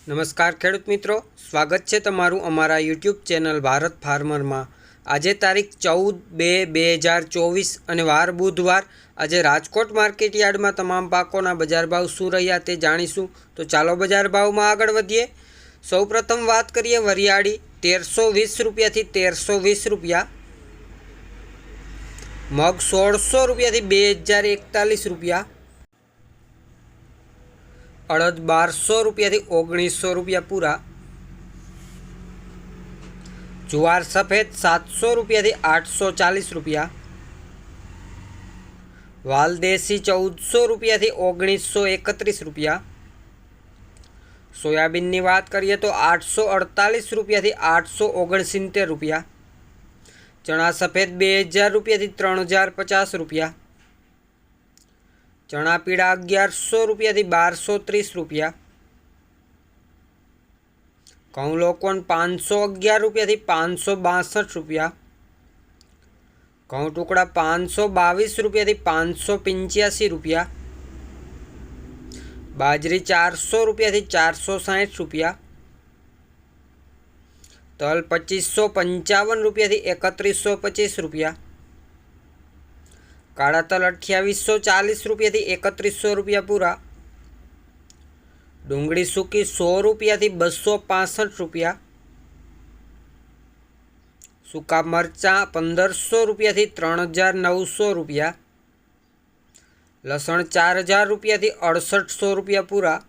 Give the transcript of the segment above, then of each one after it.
નમસ્કાર ખેડૂત મિત્રો, સ્વાગત છે તમારું અમારા યુટ્યુબ ચેનલ ભારત ફાર્મરમાં। આજે તારીખ 14/2/2024 અને વાર બુધવાર। આજે રાજકોટ માર્કેટ યાર્ડમાં તમામ પાકોના બજાર ભાવ શું રહ્યા તે જાણીશું। તો ચાલો બજાર ભાવમાં આગળ વધીએ। સૌપ્રથમ વાત કરીએ વરિયાળી 1320 રૂપિયાથી 1320 રૂપિયા, મગ 1600 રૂપિયાથી 2041 રૂપિયા, અડદ 1200 રૂપિયાથી 1900 રૂપિયા પૂરા, જુવાર સફેદ 700 રૂપિયાથી 840 રૂપિયા, વાલ દેશી 1400 રૂપિયાથી 1931 રૂપિયા, સોયાબીનની વાત કરીએ તો 848 રૂપિયાથી 869 રૂપિયા, ચણા સફેદ 2000 રૂપિયાથી 3050 રૂપિયા, ચણા પીળા 1100 રૂપિયાથી 1230 રૂપિયા, ઘઉં લોકવન 511 રૂપિયાથી 562 રૂપિયા, ઘઉં ટુકડા 522 રૂપિયાથી 585 રૂપિયા, બાજરી 400 રૂપિયાથી 460 રૂપિયા, તલ 2555 રૂપિયાથી 3125 રૂપિયા, કાળા તલ 2840 રૂપિયાથી 3100 રૂપિયા પૂરા, ડુંગળી સૂકી 100 રૂપિયાથી 265 રૂપિયા, સૂકા મરચાં 1500 રૂપિયાથી 3900 રૂપિયા, લસણ 4000 રૂપિયાથી 6800 રૂપિયા પૂરા,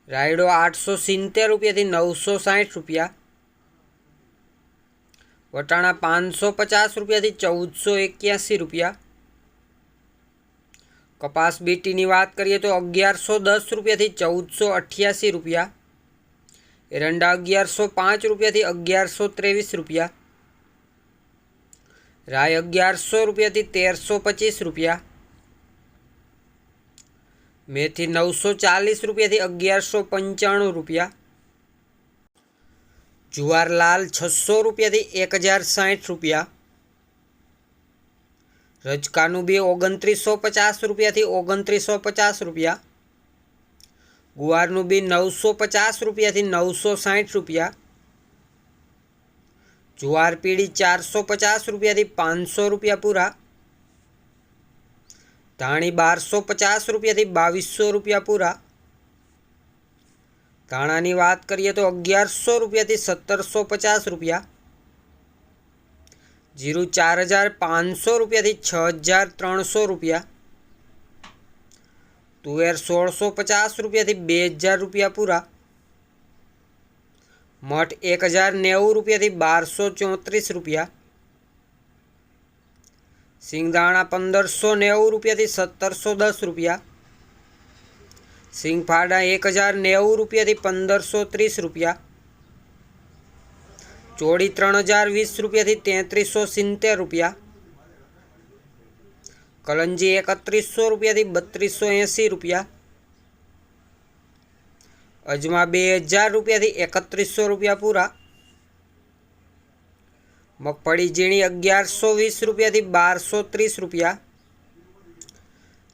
રાયડો 870 રૂપિયાથી 960 રૂપિયા, વટાણા 550 રૂપિયાથી 1481 રૂપિયા, કપાસ બીટીની વાત કરીએ તો 1110 રૂપિયાથી 1488 રૂપિયા, એરંડા 1105 રૂપિયાથી 1123 રૂપિયા, રાય 1100 રૂપિયાથી 1325 રૂપિયા, મેથી 940 રૂપિયાથી 1195 રૂપિયા, જુવાર લાલ 600 રૂપિયાથી 1060 રૂપિયા, રજકાનું બી 2950 રૂપિયાથી 2950 રૂપિયા, ગુવારનું બી 950 રૂપિયાથી 960 રૂપિયા, જુવાર પીળી 450 રૂપિયાથી 500 રૂપિયા પૂરા, ધાણી 1250 રૂપિયાથી 2200 રૂપિયા પૂરા, ધાણાની વાત કરીએ તો 1100 રૂપિયાથી 1750 રૂપિયા, જીરું 4500 રૂપિયાથી 6300 રૂપિયા, તુવેર 1650 રૂપિયાથી 2000 રૂપિયા પૂરા, મઠ 1090 રૂપિયાથી 1234 રૂપિયા, સિંગદાણા 1590 રૂપિયાથી 1710 રૂપિયા, સિંગફાડા 1090 રૂપિયાથી 1530 રૂપિયા, ચોળી 3020 રૂપિયાથી 3370 રૂપિયા, કલંજી 3100 રૂપિયાથી 3280 રૂપિયા, અજમા 2000 રૂપિયાથી 3100 રૂપિયા પૂરા, મગફળી ઝીણી 1120 રૂપિયાથી 1230 રૂપિયા।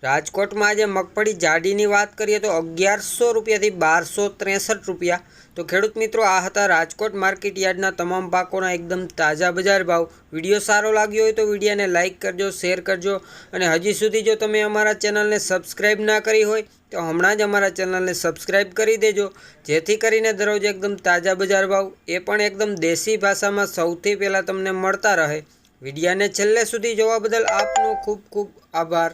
રાજકોટમાં આજે મગફળી જાડીની વાત કરીએ તો 1100 રૂપિયાથી 1263 રૂપિયા। તો ખેડૂત મિત્રો, આ હતા રાજકોટ માર્કેટ યાર્ડના તમામ પાકોના એકદમ તાજા બજાર ભાવ। વિડીયો સારો લાગ્યો હોય તો વિડીયોને લાઇક કરજો, શેર કરજો, અને હજી સુધી જો તમે અમારા ચેનલને સબસ્ક્રાઈબ ના કરી હોય તો હમણાં જ અમારા ચેનલને સબસ્ક્રાઈબ કરી દેજો, જેથી કરીને દરરોજ એકદમ તાજા બજાર ભાવ એ પણ એકદમ દેશી ભાષામાં સૌથી પહેલાં તમને મળતા રહે। વિડીયોને છેલ્લે સુધી જોવા બદલ આપનો ખૂબ ખૂબ આભાર।